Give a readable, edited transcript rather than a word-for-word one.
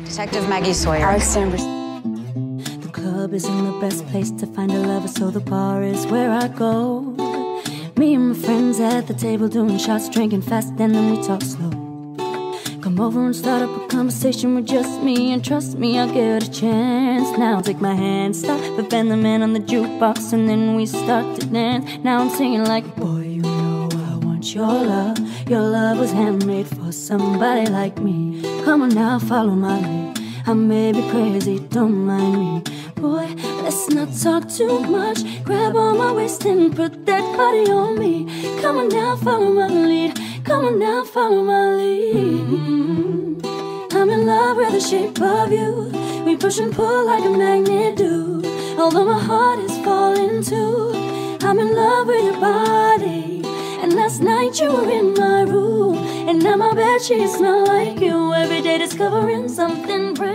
Detective Maggie Sawyer. Alexander. The club isn't the best place to find a lover, so the bar is where I go. Me and my friends at the table doing shots, drinking fast, and then we talk slow. Come over and start up a conversation with just me, and trust me, I'll give it a chance. Now take my hand, stop, but bend the man on the jukebox, and then we start to dance. Now I'm singing like, boy, you know I want your love. Your love was handmade for somebody like me. Come on now, follow my lead. I may be crazy, don't mind me. Boy, let's not talk too much. Grab on my waist and put that body on me. Come on now, follow my lead. Come on now, follow my lead. I'm in love with the shape of you. We push and pull like a magnet do. Although my heart is falling too, I'm in love with your body. And last night you were in my room, and now my bedsheets smell like you. Every day discovering something brand new.